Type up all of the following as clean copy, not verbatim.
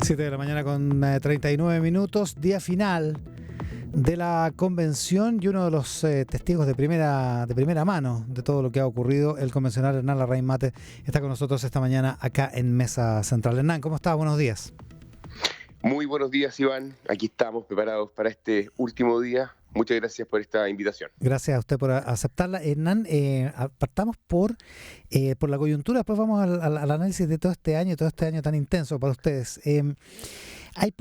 7 de la mañana con 39 minutos, día final de la convención y uno de los testigos de primera mano de todo lo que ha ocurrido, el convencional Hernán Larraín Mate, está con nosotros esta mañana acá en Mesa Central. Hernán, ¿cómo estás? Buenos días. Muy buenos días, Iván. Aquí estamos preparados para este último día. Muchas gracias por esta invitación. Gracias a usted por aceptarla. Hernán, partamos por la coyuntura, después vamos al análisis de todo este año tan intenso para ustedes. Hay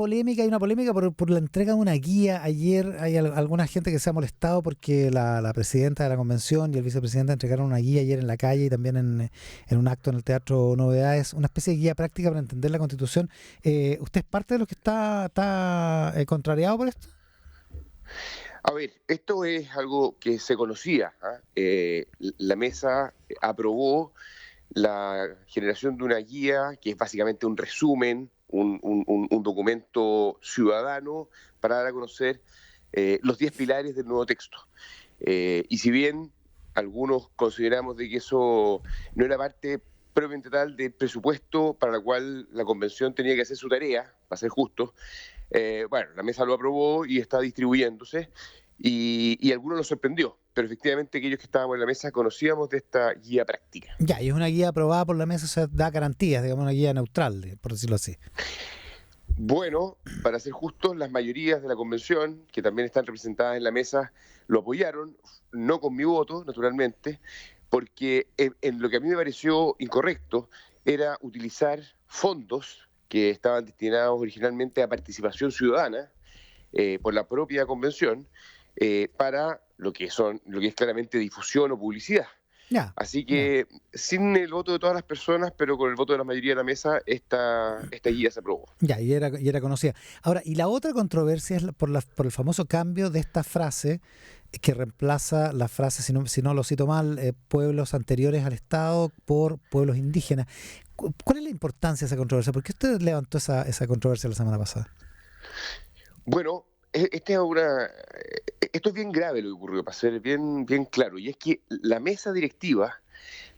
una polémica por la entrega de una guía. Ayer hay alguna gente que se ha molestado porque la presidenta de la convención y el vicepresidente entregaron una guía ayer en la calle y también en un acto en el Teatro Novedades, una especie de guía práctica para entender la Constitución. ¿Usted es parte de los que está contrariado por esto? A ver, esto es algo que se conocía, ¿eh? La mesa aprobó la generación de una guía que es básicamente un resumen, un documento ciudadano para dar a conocer los 10 pilares del nuevo texto. Y si bien algunos consideramos de que eso no era parte propiamente tal del presupuesto para la cual la convención tenía que hacer su tarea, para ser justo, bueno, la mesa lo aprobó y está distribuyéndose y a algunos nos sorprendió, pero efectivamente aquellos que estábamos en la mesa conocíamos de esta guía práctica. Ya, y es una guía aprobada por la mesa, o sea, da garantías, digamos, una guía neutral, por decirlo así. Bueno, para ser justos, las mayorías de la convención, que también están representadas en la mesa, lo apoyaron, no con mi voto, naturalmente, porque en lo que a mí me pareció incorrecto era utilizar fondos que estaban destinados originalmente a participación ciudadana por la propia convención para lo que es claramente difusión o publicidad. Ya, Así ya. que sin el voto de todas las personas, pero con el voto de la mayoría de la mesa, esta guía se aprobó. Ya, y era conocida. Ahora, y la otra controversia es por el famoso cambio de esta frase que reemplaza la frase, si no lo cito mal, pueblos anteriores al Estado por pueblos indígenas. ¿Cuál es la importancia de esa controversia? ¿Por qué usted levantó esa controversia la semana pasada? Bueno, esto es bien grave lo que ocurrió, para ser bien claro, y es que la mesa directiva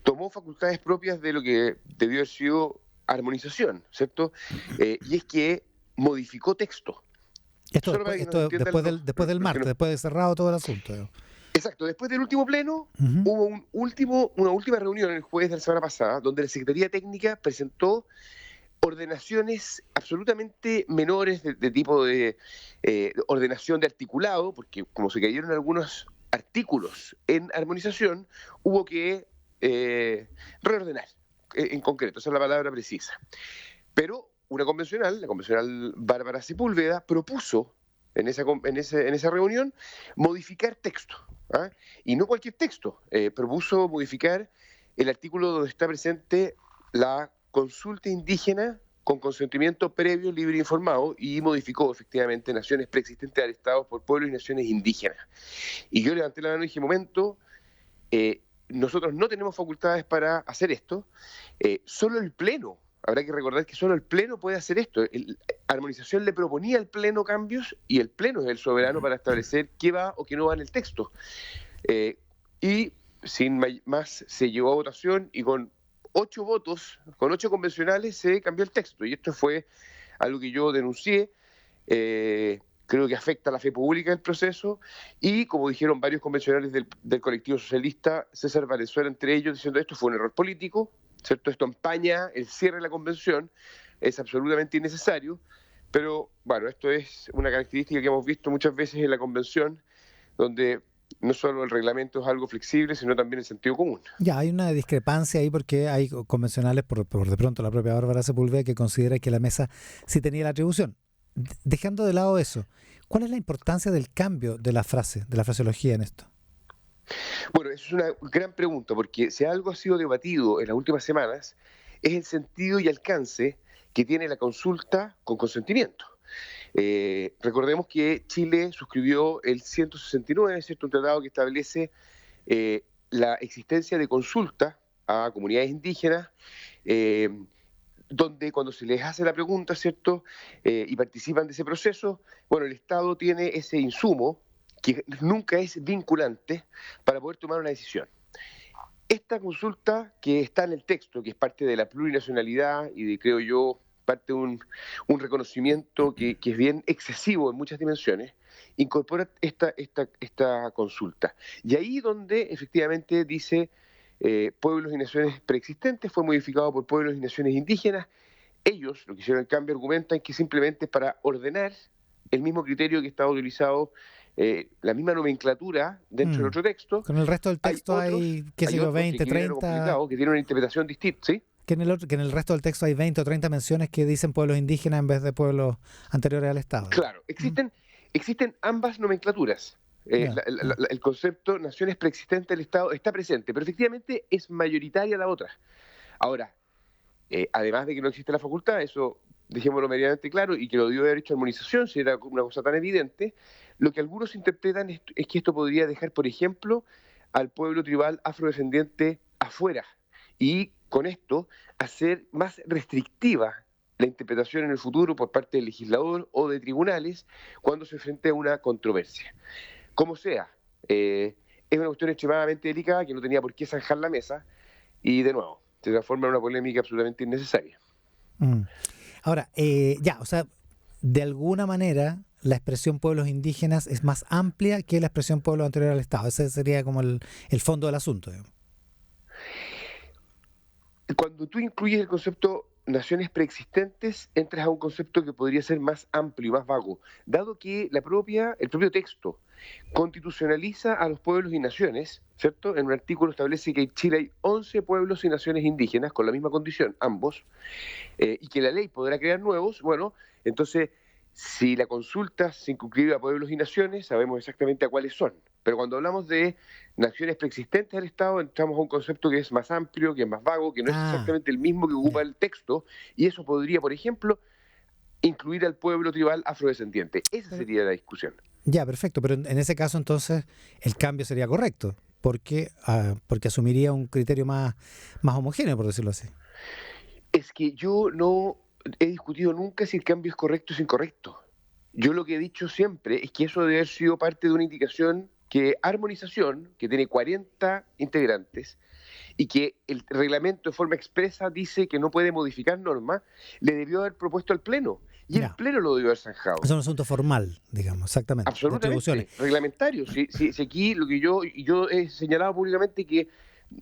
tomó facultades propias de lo que debió haber sido armonización, ¿cierto? Y es que modificó texto. Esto Solo después, para que nos esto entiendan después del los que martes, no. después de cerrado todo el asunto. Digo. Exacto, después del último pleno Ujú. hubo una última reunión el jueves de la semana pasada, donde la Secretaría Técnica presentó ordenaciones absolutamente menores de tipo de ordenación de articulado, porque como se cayeron algunos artículos en armonización, hubo que reordenar en concreto, esa es la palabra precisa. Pero la convencional Bárbara Sepúlveda, propuso en esa reunión modificar texto, ¿ah? Y no cualquier texto, propuso modificar el artículo donde está presente la consulta indígena con consentimiento previo, libre e informado, y modificó efectivamente naciones preexistentes al Estado por pueblos y naciones indígenas. Y yo levanté la mano y dije, momento, nosotros no tenemos facultades para hacer esto, solo el Pleno, habrá que recordar que solo el Pleno puede hacer esto. Armonización le proponía al Pleno cambios y el Pleno es el soberano para establecer qué va o qué no va en el texto. Y sin más se llevó a votación y con 8 votos, con 8 convencionales se cambió el texto. Y esto fue algo que yo denuncié. Creo que afecta a la fe pública del proceso y, como dijeron varios convencionales del colectivo socialista, César Valenzuela entre ellos, diciendo esto fue un error político, ¿cierto? Esto empaña el cierre de la convención, es absolutamente innecesario, pero bueno, esto es una característica que hemos visto muchas veces en la convención, donde no solo el reglamento es algo flexible, sino también el sentido común. Ya, hay una discrepancia ahí porque hay convencionales, por de pronto la propia Bárbara Sepúlveda, que considera que la mesa sí tenía la atribución. Dejando de lado eso, ¿cuál es la importancia del cambio de la frase, de la fraseología en esto? Bueno, eso es una gran pregunta, porque si algo ha sido debatido en las últimas semanas, es el sentido y alcance que tiene la consulta con consentimiento. Recordemos que Chile suscribió el 169, ¿cierto? Un tratado que establece la existencia de consulta a comunidades indígenas, eh, donde cuando se les hace la pregunta, ¿cierto? Y participan de ese proceso, bueno, el Estado tiene ese insumo que nunca es vinculante para poder tomar una decisión. Esta consulta que está en el texto, que es parte de la plurinacionalidad y de, creo yo, parte de un reconocimiento que es bien excesivo en muchas dimensiones, incorpora esta consulta. Y ahí donde efectivamente dice pueblos y naciones preexistentes, fue modificado por pueblos y naciones indígenas. Ellos, lo que hicieron el cambio, argumentan que simplemente es para ordenar el mismo criterio que estaba utilizado, la misma nomenclatura dentro del otro texto. Con el resto del texto hay qué sé yo, 20, 30... que tienen una interpretación distinta, ¿sí? Que en el resto del texto hay 20 o 30 menciones que dicen pueblos indígenas en vez de pueblos anteriores al Estado. Claro, existen ambas nomenclaturas. El concepto naciones preexistentes del Estado está presente, pero efectivamente es mayoritaria la otra. Ahora, además de que no existe la facultad, eso dejémoslo medianamente claro, y que lo dio derecho a armonización, si era una cosa tan evidente, lo que algunos interpretan es que esto podría dejar, por ejemplo, al pueblo tribal afrodescendiente afuera, y con esto hacer más restrictiva la interpretación en el futuro por parte del legislador o de tribunales cuando se enfrente a una controversia. Como sea, es una cuestión extremadamente delicada que no tenía por qué zanjar la mesa, y de nuevo, se transforma en una polémica absolutamente innecesaria. Ahora, o sea, de alguna manera la expresión pueblos indígenas es más amplia que la expresión pueblos anterior al Estado. Ese sería como el fondo del asunto, digamos. Cuando tú incluyes el concepto naciones preexistentes, entras a un concepto que podría ser más amplio y más vago, dado que el propio texto constitucionaliza a los pueblos y naciones, ¿cierto? En un artículo establece que en Chile hay 11 pueblos y naciones indígenas con la misma condición, ambos, y que la ley podrá crear nuevos. Bueno, entonces, si la consulta se circunscribe a pueblos y naciones, sabemos exactamente a cuáles son. Pero cuando hablamos de naciones preexistentes del Estado, entramos a un concepto que es más amplio, que es más vago, que no es exactamente el mismo que ocupa el texto, y eso podría, por ejemplo, incluir al pueblo tribal afrodescendiente. Esa sería la discusión. Ya, perfecto, pero en ese caso entonces el cambio sería correcto, porque asumiría un criterio más homogéneo, por decirlo así. Es que yo no he discutido nunca si el cambio es correcto o incorrecto. Yo lo que he dicho siempre es que eso debe haber sido parte de una indicación que armonización, que tiene 40 integrantes, y que el reglamento de forma expresa dice que no puede modificar normas, le debió haber propuesto al Pleno. Y el Pleno lo debió haber zanjado. Es un asunto formal, digamos, exactamente. Absolutamente, reglamentario. Si aquí lo que yo he señalado públicamente que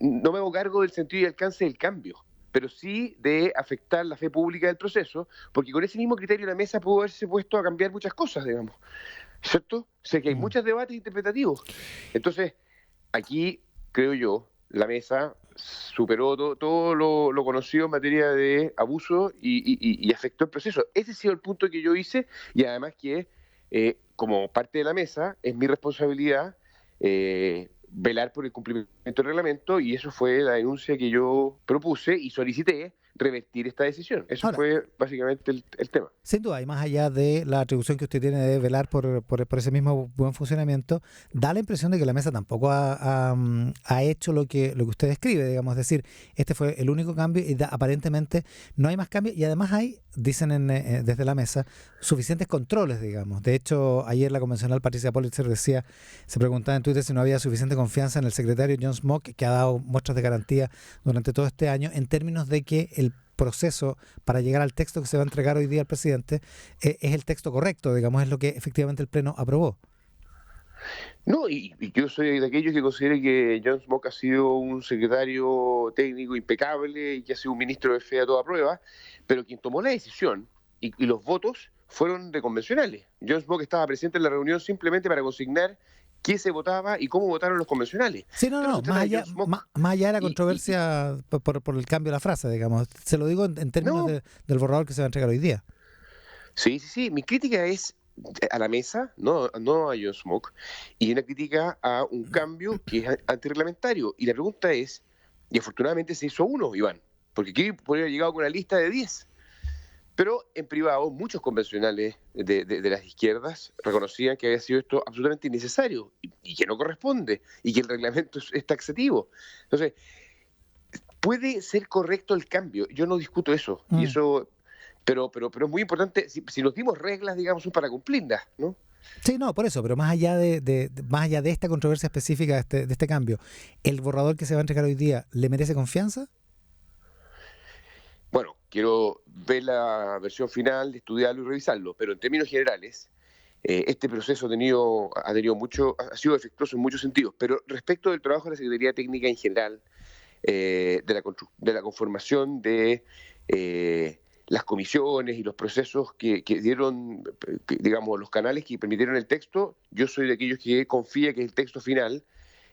no me hago cargo del sentido y alcance del cambio, pero sí de afectar la fe pública del proceso, porque con ese mismo criterio la mesa pudo haberse puesto a cambiar muchas cosas, digamos. ¿Cierto? Sé que hay muchos debates interpretativos. Entonces, aquí, creo yo, la mesa superó todo lo conocido en materia de abuso y afectó el proceso. Ese ha sido el punto que yo hice, y además que, como parte de la mesa, es mi responsabilidad velar por el cumplimiento del reglamento, y eso fue la denuncia que yo propuse y solicité revertir esta decisión. Eso fue básicamente el tema. Sin duda, y más allá de la atribución que usted tiene de velar por ese mismo buen funcionamiento, da la impresión de que la mesa tampoco ha hecho lo que usted describe, digamos, es decir, este fue el único cambio y aparentemente no hay más cambios, y además hay, dicen desde la mesa, suficientes controles, digamos. De hecho, ayer la convencional Patricia Pólitzer se preguntaba en Twitter si no había suficiente confianza en el secretario John Smock, que ha dado muestras de garantía durante todo este año, en términos de que el proceso para llegar al texto que se va a entregar hoy día al presidente es el texto correcto, digamos, es lo que efectivamente el Pleno aprobó. No, y yo soy de aquellos que considero que John Smock ha sido un secretario técnico impecable y que ha sido un ministro de fe a toda prueba, pero quien tomó la decisión y los votos fueron de convencionales. John Smock estaba presente en la reunión simplemente para consignar qué se votaba y cómo votaron los convencionales. Sí, no, más allá de la controversia por el cambio de la frase, digamos. Se lo digo en términos del borrador que se va a entregar hoy día. Sí. Mi crítica es a la mesa, no a John Smock, y una crítica a un cambio que es antirreglamentario. Y la pregunta es, y afortunadamente se hizo uno, Iván, porque aquí podría haber llegado con una lista de 10. Pero en privado, muchos convencionales de las izquierdas reconocían que había sido esto absolutamente innecesario y que no corresponde, y que el reglamento es taxativo. Entonces, puede ser correcto el cambio, yo no discuto eso, y eso, pero es muy importante, si nos dimos reglas, digamos, son para cumplirlas, ¿no? Sí, no, por eso, pero más allá de esta controversia específica de este cambio, ¿el borrador que se va a entregar hoy día le merece confianza? Bueno, quiero ver la versión final, estudiarlo y revisarlo, pero en términos generales, este proceso ha sido efectuoso en muchos sentidos, pero respecto del trabajo de la Secretaría Técnica en general, de la conformación de las comisiones y los procesos que dieron, digamos, los canales que permitieron el texto, yo soy de aquellos que confía que el texto final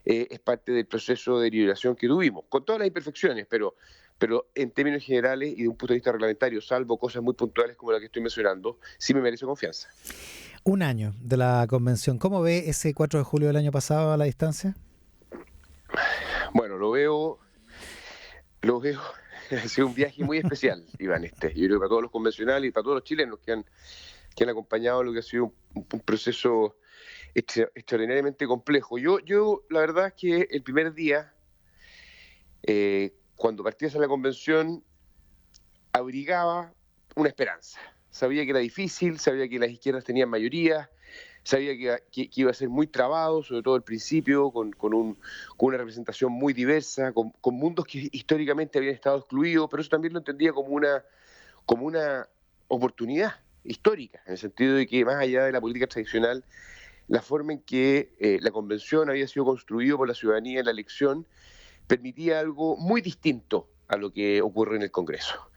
es parte del proceso de deliberación que tuvimos, con todas las imperfecciones, pero en términos generales y de un punto de vista reglamentario, salvo cosas muy puntuales como la que estoy mencionando, sí me merece confianza. Un año de la convención. ¿Cómo ve ese 4 de julio del año pasado a la distancia? Bueno, lo veo, ha sido un viaje muy especial, Iván, yo creo que para todos los convencionales y para todos los chilenos que han acompañado lo que ha sido un proceso extraordinariamente complejo. Yo, la verdad es que el primer día, cuando partí hacia la convención, abrigaba una esperanza. Sabía que era difícil, sabía que las izquierdas tenían mayoría, sabía que iba a ser muy trabado, sobre todo al principio, con una representación muy diversa, con mundos que históricamente habían estado excluidos, pero eso también lo entendía como una oportunidad histórica, en el sentido de que más allá de la política tradicional, la forma en que la convención había sido construida por la ciudadanía en la elección permitía algo muy distinto a lo que ocurre en el Congreso.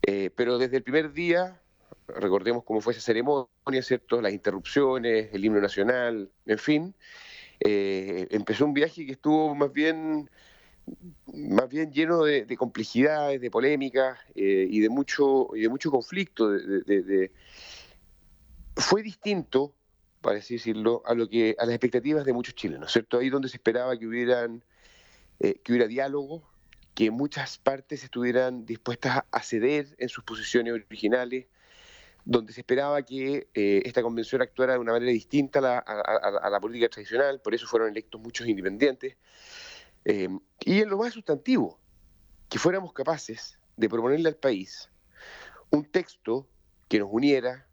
Pero desde el primer día, recordemos cómo fue esa ceremonia, ¿cierto? Las interrupciones, el himno nacional, en fin, empezó un viaje que estuvo más bien lleno de complejidades, de polémicas y de mucho conflicto. Fue distinto, para así decirlo, a las expectativas de muchos chilenos, ¿cierto? Ahí donde se esperaba que hubiera diálogo, que muchas partes estuvieran dispuestas a ceder en sus posiciones originales, donde se esperaba que esta convención actuara de una manera distinta a la política tradicional, por eso fueron electos muchos independientes, y en lo más sustantivo, que fuéramos capaces de proponerle al país un texto que nos uniera,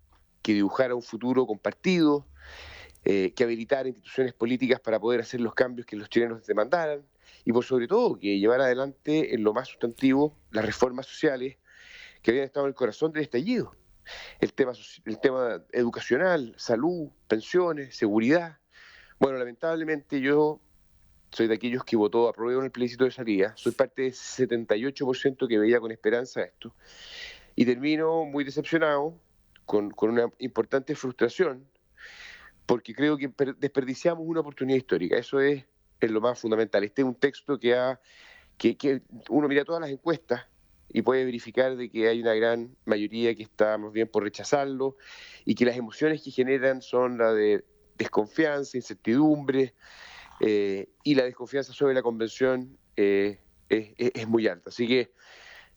que dibujara un futuro compartido, que habilitara instituciones políticas para poder hacer los cambios que los chilenos demandaran y por sobre todo que llevara adelante en lo más sustantivo las reformas sociales que habían estado en el corazón del estallido. El tema educacional, salud, pensiones, seguridad. Bueno, lamentablemente yo soy de aquellos que votó a prueba en el plebiscito de salida, soy parte de ese 78% que veía con esperanza esto y termino muy decepcionado, con una importante frustración, porque creo que desperdiciamos una oportunidad histórica. Eso es lo más fundamental. Este es un texto que uno mira todas las encuestas y puede verificar de que hay una gran mayoría que está más bien por rechazarlo y que las emociones que generan son la de desconfianza, incertidumbre, y la desconfianza sobre la convención es muy alta. Así que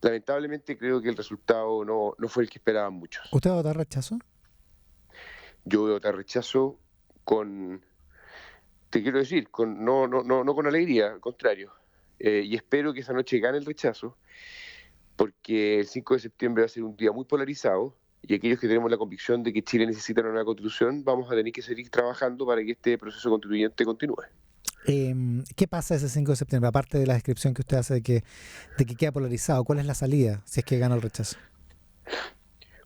lamentablemente creo que el resultado no fue el que esperaban muchos. ¿Usted va a votar rechazo? Yo voy a votar rechazo con, te quiero decir, no con alegría, al contrario. Y espero que esa noche gane el rechazo, porque el 5 de septiembre va a ser un día muy polarizado y aquellos que tenemos la convicción de que Chile necesita una nueva constitución, vamos a tener que seguir trabajando para que este proceso constituyente continúe. ¿Qué pasa ese 5 de septiembre? Aparte de la descripción que usted hace de que queda polarizado, ¿cuál es la salida si es que gana el rechazo?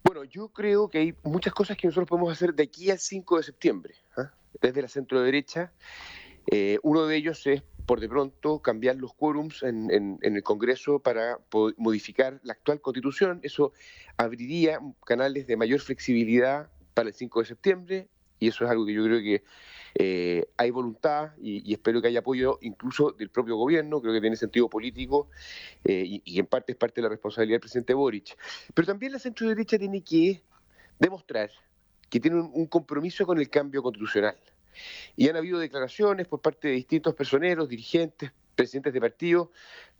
Bueno, yo creo que hay muchas cosas que nosotros podemos hacer de aquí al 5 de septiembre, ¿ah? Desde la centro derecha. Uno de ellos es, por de pronto, cambiar los quórums en el Congreso para modificar la actual Constitución. Eso abriría canales de mayor flexibilidad para el 5 de septiembre y eso es algo que yo creo que hay voluntad y espero que haya apoyo incluso del propio gobierno. Creo que tiene sentido político y en parte es parte de la responsabilidad del presidente Boric. Pero también la centro derecha tiene que demostrar que tiene un compromiso con el cambio constitucional. Y han habido declaraciones por parte de distintos personeros, dirigentes, presidentes de partidos.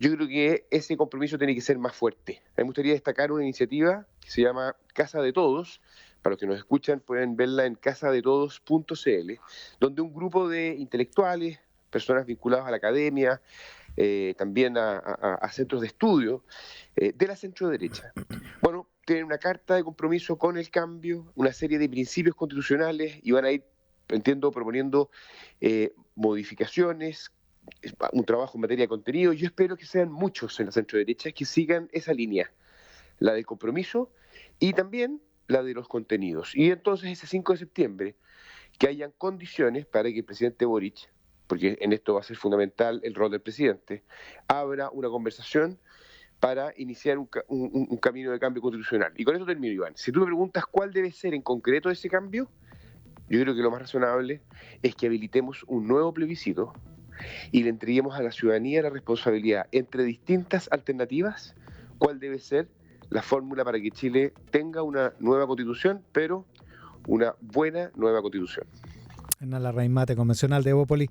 Yo creo que ese compromiso tiene que ser más fuerte. A mí me gustaría destacar una iniciativa que se llama Casa de Todos. Para los que nos escuchan pueden verla en casadetodos.cl, donde un grupo de intelectuales, personas vinculadas a la academia, también a centros de estudio de la centro derecha. Bueno, tienen una carta de compromiso con el cambio, una serie de principios constitucionales y van a ir, entiendo, proponiendo modificaciones, un trabajo en materia de contenido. Yo espero que sean muchos en la centro derecha que sigan esa línea la del compromiso y también la de los contenidos. Y entonces ese 5 de septiembre, que hayan condiciones para que el presidente Boric, porque en esto va a ser fundamental el rol del presidente, abra una conversación para iniciar un camino de cambio constitucional. Y con eso termino, Iván. Si tú me preguntas cuál debe ser en concreto ese cambio, yo creo que lo más razonable es que habilitemos un nuevo plebiscito y le entreguemos a la ciudadanía la responsabilidad entre distintas alternativas, cuál debe ser la fórmula para que Chile tenga una nueva constitución, pero una buena nueva constitución. Hernán Larraín Mate, convencional de Evópolis,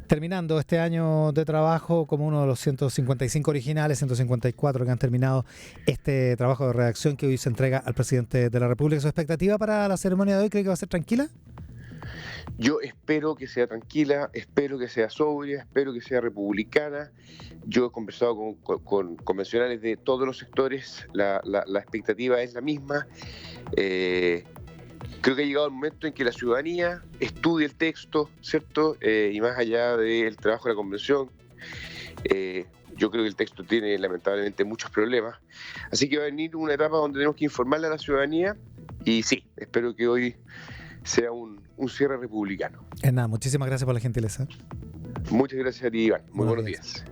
terminando este año de trabajo como uno de los 155 originales, 154 que han terminado este trabajo de redacción que hoy se entrega al presidente de la República. ¿Su expectativa para la ceremonia de hoy cree que va a ser tranquila? Yo espero que sea tranquila, espero que sea sobria, espero que sea republicana. Yo he conversado con convencionales de todos los sectores, la expectativa es la misma. Creo que ha llegado el momento en que la ciudadanía estudie el texto, ¿cierto? Y más allá del trabajo de la convención, yo creo que el texto tiene lamentablemente muchos problemas. Así que va a venir una etapa donde tenemos que informarle a la ciudadanía y sí, espero que hoy sea un cierre republicano. Hernán, muchísimas gracias por la gentileza. Muchas gracias a ti, Iván. Muy buenos días.